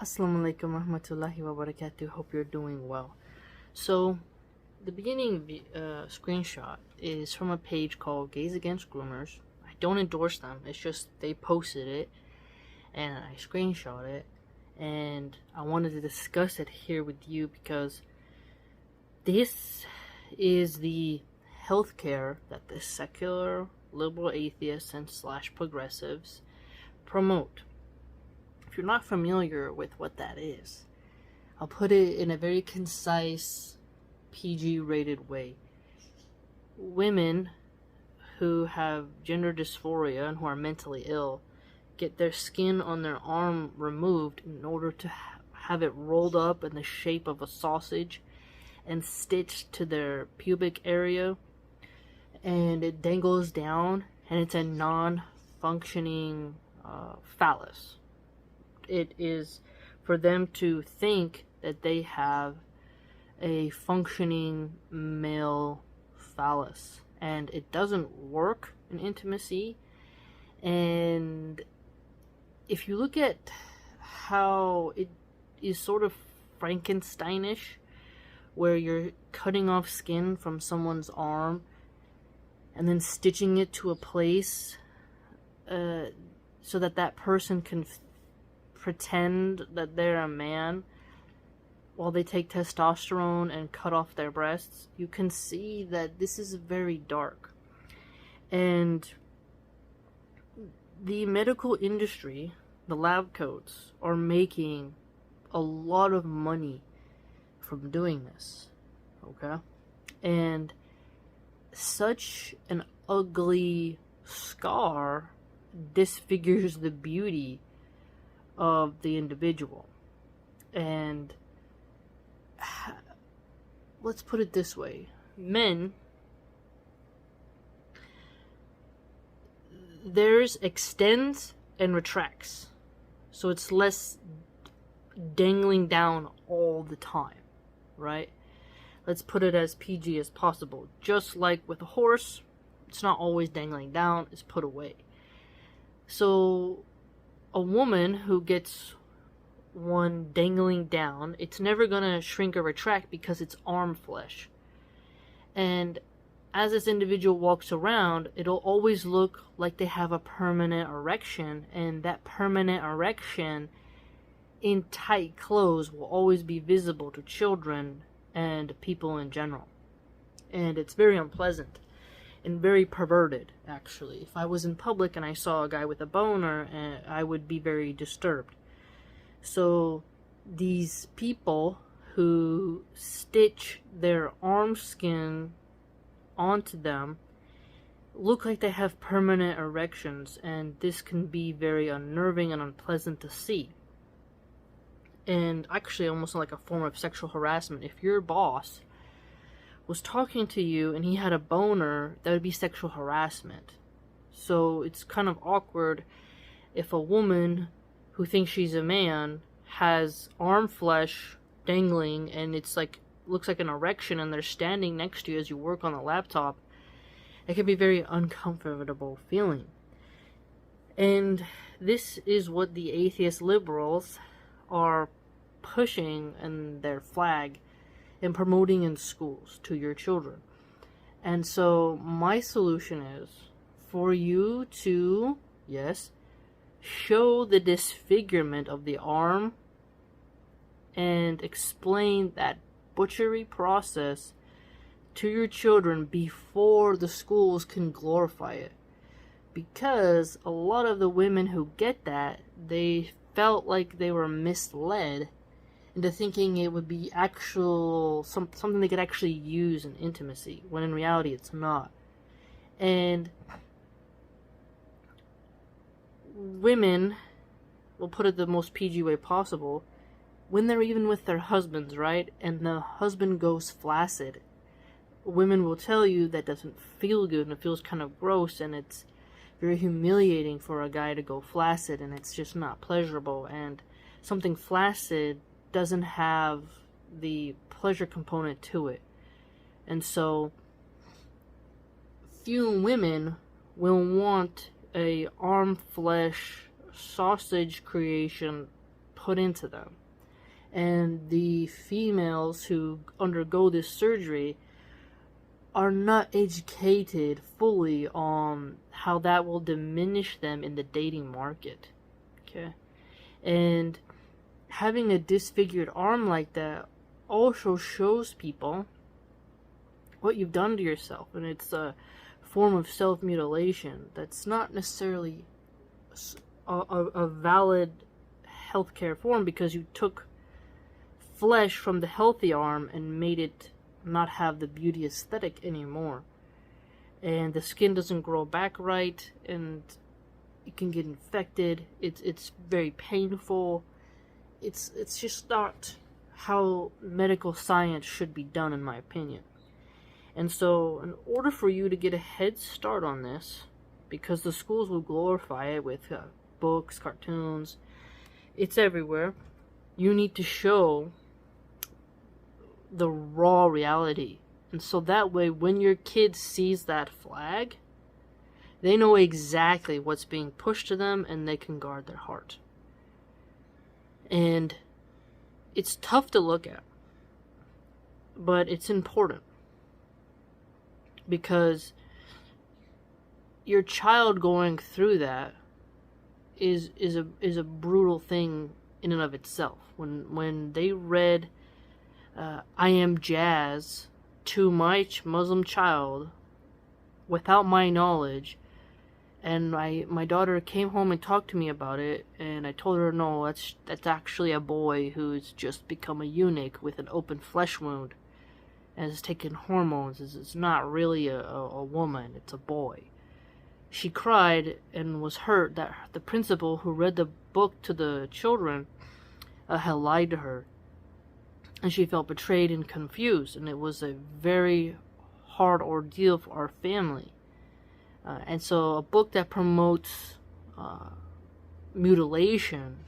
Assalamu alaikum warahmatullahi wabarakatuh. Hope you're doing well. So, the beginning screenshot is from a page called Gays Against Groomers. I don't endorse them, it's just they posted it and I screenshot it, and I wanted to discuss it here with you because this is the healthcare that the secular liberal atheists and / progressives promote. If you're not familiar with what that is, I'll put it in a very concise, PG-rated way. Women who have gender dysphoria and who are mentally ill get their skin on their arm removed in order to have it rolled up in the shape of a sausage and stitched to their pubic area, and it dangles down, and it's a non-functioning phallus. It is for them to think that they have a functioning male phallus, and it doesn't work in intimacy. And if you look at how it is sort of Frankensteinish, where you're cutting off skin from someone's arm and then stitching it to a place so that that person can pretend that they're a man while they take testosterone and cut off their breasts, you can see that this is very dark. And the medical industry, the lab coats, are making a lot of money from doing this, okay? And such an ugly scar disfigures the beauty of the individual. And let's put it this way. Men, theirs extends and retracts, so it's less dangling down all the time, right? Let's put it as PG as possible. Just like with a horse, it's not always dangling down, it's put away. So a woman who gets one dangling down, it's never gonna shrink or retract because it's arm flesh. And as this individual walks around, it'll always look like they have a permanent erection, and that permanent erection in tight clothes will always be visible to children and people in general. And it's very unpleasant and very perverted, actually. If I was in public and I saw a guy with a boner, I would be very disturbed. So these people who stitch their arm skin onto them look like they have permanent erections, and this can be very unnerving and unpleasant to see. And actually almost like a form of sexual harassment. If your boss was talking to you and he had a boner, that would be sexual harassment. So it's kind of awkward if a woman who thinks she's a man has arm flesh dangling and it's like looks like an erection, and they're standing next to you as you work on the laptop. It can be a very uncomfortable feeling. And this is what the atheist liberals are pushing in their flag and promoting in schools to your children. And so my solution is for you to, yes, show the disfigurement of the arm and explain that butchery process to your children before the schools can glorify it. Because a lot of the women who get that, they felt like they were misled into thinking it would be something they could actually use in intimacy, when in reality it's not. And women, we'll put it the most PG way possible, when they're even with their husbands, right, and the husband goes flaccid, women will tell you that doesn't feel good, and it feels kind of gross, and it's very humiliating for a guy to go flaccid, and it's just not pleasurable. And something flaccid doesn't have the pleasure component to it. And so few women will want a arm flesh sausage creation put into them. And the females who undergo this surgery are not educated fully on how that will diminish them in the dating market. Okay? And having a disfigured arm like that also shows people what you've done to yourself, and it's a form of self-mutilation that's not necessarily a valid healthcare form, because you took flesh from the healthy arm and made it not have the beauty aesthetic anymore, and the skin doesn't grow back right, and it can get infected. It's very painful. It's just not how medical science should be done, in my opinion. And so, in order for you to get a head start on this, because the schools will glorify it with books, cartoons, it's everywhere, you need to show the raw reality. And so that way, when your kid sees that flag, they know exactly what's being pushed to them, and they can guard their heart. And it's tough to look at, but it's important, because your child going through that is a brutal thing in and of itself. When they read I Am Jazz to my Muslim child without my knowledge, and my daughter came home and talked to me about it, and I told her, no, that's actually a boy who's just become a eunuch with an open flesh wound and is taking hormones. It's not really a woman, it's a boy. She cried and was hurt that the principal who read the book to the children had lied to her. And she felt betrayed and confused, and it was a very hard ordeal for our family. And so a book that promotes mutilation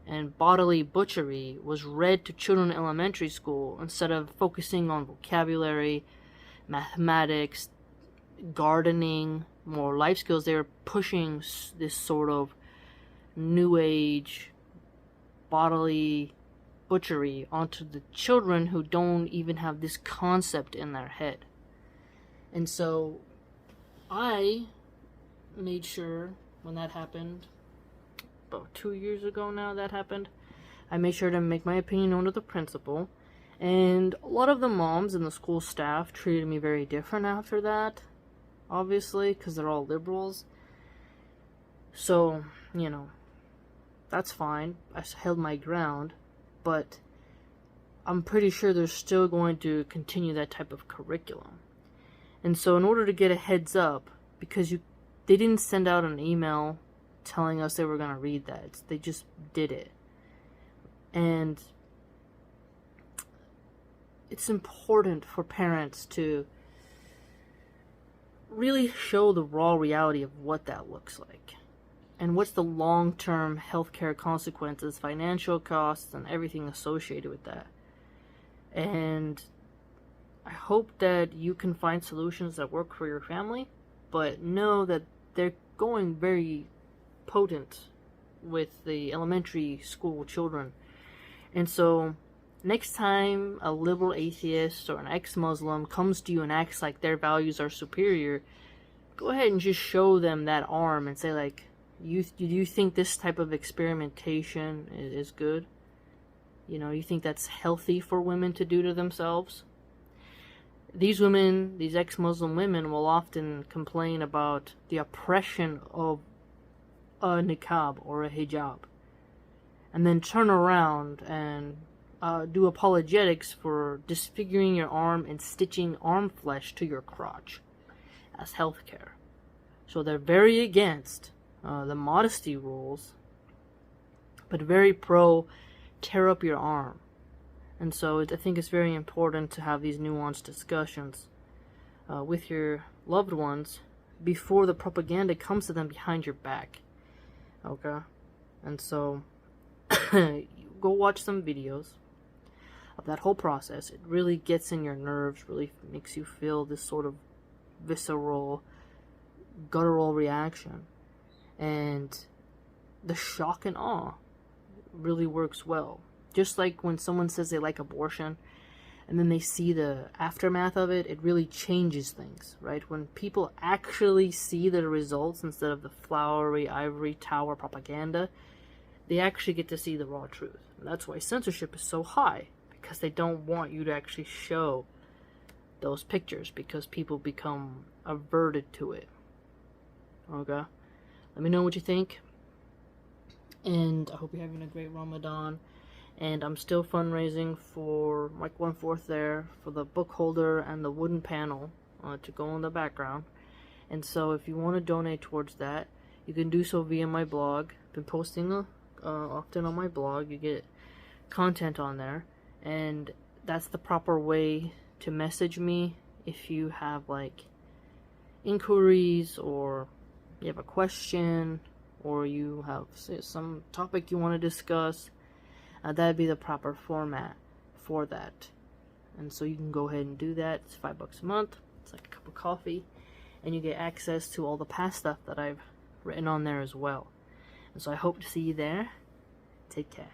and bodily butchery was read to children in elementary school instead of focusing on vocabulary, mathematics, gardening, more life skills. They were pushing this sort of new age bodily butchery onto the children who don't even have this concept in their head. And so I made sure, when that happened, about 2 years ago now that happened, I made sure to make my opinion known to the principal. And a lot of the moms and the school staff treated me very different after that, obviously, because they're all liberals. So, that's fine. I held my ground, but I'm pretty sure they're still going to continue that type of curriculum. And so in order to get a heads up, because they didn't send out an email telling us they were going to read that. They just did it. And it's important for parents to really show the raw reality of what that looks like. And what's the long-term healthcare consequences, financial costs, and everything associated with that. And I hope that you can find solutions that work for your family, but know that they're going very potent with the elementary school children. And so next time a liberal atheist or an ex-Muslim comes to you and acts like their values are superior, go ahead and just show them that arm and say, like, do you think this type of experimentation is good? You think that's healthy for women to do to themselves? These women, these ex-Muslim women, will often complain about the oppression of a niqab or a hijab, and then turn around and do apologetics for disfiguring your arm and stitching arm flesh to your crotch as healthcare. So they're very against the modesty rules, but very pro tear up your arm. And so I think it's very important to have these nuanced discussions with your loved ones before the propaganda comes to them behind your back. Okay? And so go watch some videos of that whole process. It really gets in your nerves, really makes you feel this sort of visceral, guttural reaction. And the shock and awe really works well. Just like when someone says they like abortion and then they see the aftermath of it, it really changes things, right? When people actually see the results instead of the flowery ivory tower propaganda, they actually get to see the raw truth. And that's why censorship is so high, because they don't want you to actually show those pictures, because people become averted to it. Okay? Let me know what you think. And I hope you're having a great Ramadan. And I'm still fundraising for like 1/4 there for the book holder and the wooden panel to go in the background. And so if you want to donate towards that, you can do so via my blog. I've been posting often on my blog. You get content on there, and that's the proper way to message me if you have like inquiries, or you have a question, or you have some topic you want to discuss. That'd be the proper format for that. And so you can go ahead and do that. It's $5 a month. It's like a cup of coffee, and you get access to all the past stuff that I've written on there as well. And so I hope to see you there. Take care.